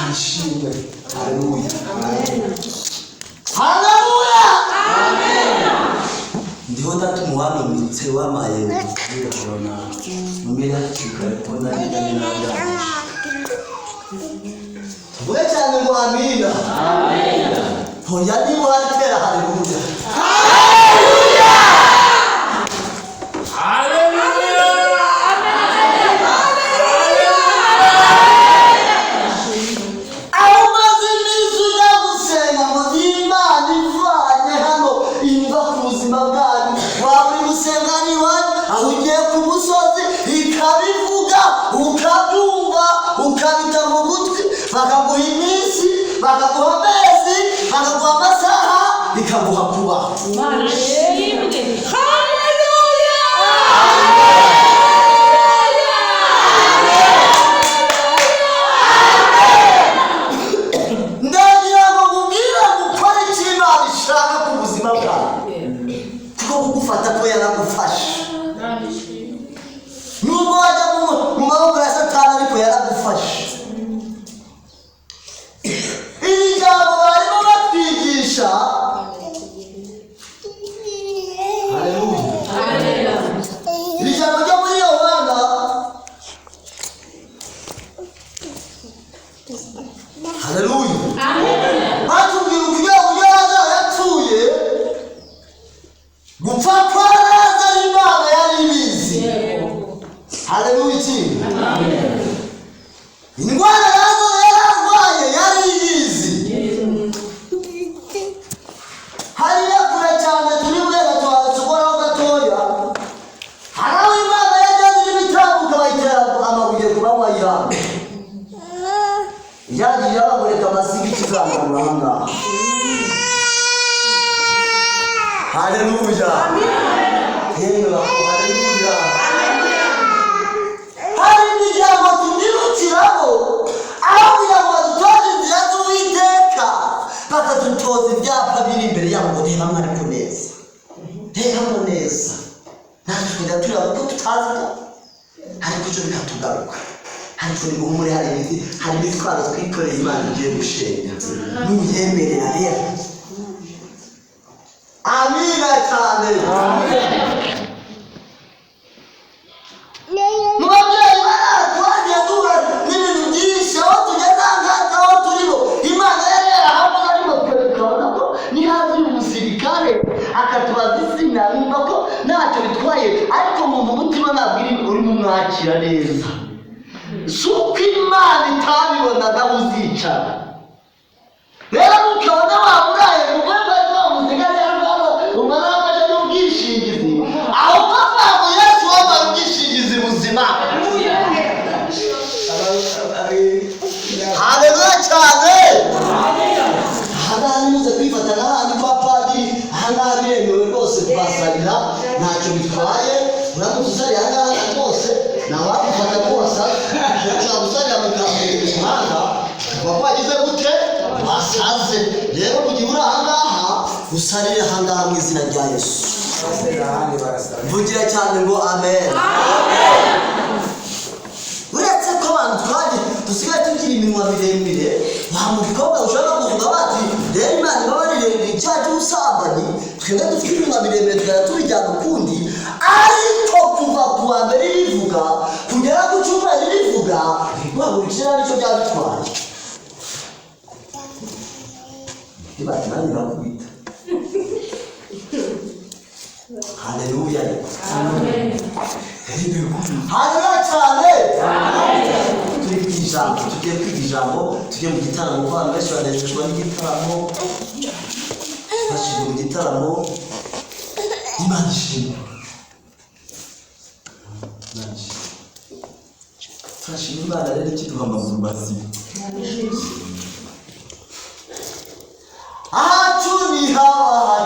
Imana ishimwe. Haleluya. Haleluya. Amen. Ndiho ndatumwami mitse wamaye kubona mumira kikakona n'inanga. Tuvuge cyane ngo amina. Amen. Hoya ni watera haleluya. Haleluya. Bakaguha iminsi, bakaguha amezi, bakaguha amasaha, bikaguha kuba. Imana ishimwe. Haleluya. Ndagira ngo mubwire gukora icyo Imana ishaka ku buzima bwawe. Kuko kugufata ko yaragufashe. Nubwo wajya mu maboko ya Satani ariko yaragufashe. Haleluya. Haleluya. Hari n'ijambo tunyirukiraho aho kugira ngo badutoze inzira z'Uwiteka bakadutoza ibyapa biri imbere yabo ngo reba mwari ku neza, reba mu neza, natwe twenda tureba kuko tutazi ariko icyo bikatugaruka. Ariko ni muri hari ibitwaro twikoreye Imana igiye gushenga n'uyemerera rero. Amina cyane. Mubabyeyi baratwaje duha n'ibintu byinshi aho tugeze aho turiho Imana yari yarahamwe arimo kwerekana ko ni hafi y'umusirikare akatubaza izina yumva ko ntacyo bitwaye ariko mu mutima ntabwo uri mumwakira neza. Suko Imana itabibonaga uzicara rero ukabona wamuraye mu rwego rw'umusigare umwana w'amaje n'ubwishingizi ahubwo ntabwo Yesu wabaye ubwishingizi buzima. Haleluya cyane. Ahangaha nimuze kwifata n'ahandi kwa padiri, ahangaha biremewe rwose kubasarira ntacyo bitwaye. Uramutse usariye ahangaha rwose nawagufata rwose ushobora gusarira mu muhanda kuba wagize gute wasaze. Rero mu gihe uri ahangaha usarire ahangaha mu izina rya Yesu. Mvugira cyane ngo amen. Uretse ko abantu twagiye dusigaye tugira iminwa miremire, nta mukobwa ushobora kuvuga bati rero Imana ibabarire icyaha cy'ubusambanyi, twebwe dufite iminwa miremire tugahita tubijyana ukundi. Ariko kuva ku wa mbere rivuga kugera ku cyumweru rivuga guhagurukira nicyo byadutwaye. Ibati nani bakubita. Haleluya. Amen. Haleluya cyane. Turi kwijambo, tugiye kwijambo, tugiye mu gitaramo kwa benshi banezezwa n'igitaramo. Bashije mu gitaramo Imana ishimwe. Turashima Imana rero ikiduha amaguru mazima. Acu ni hawa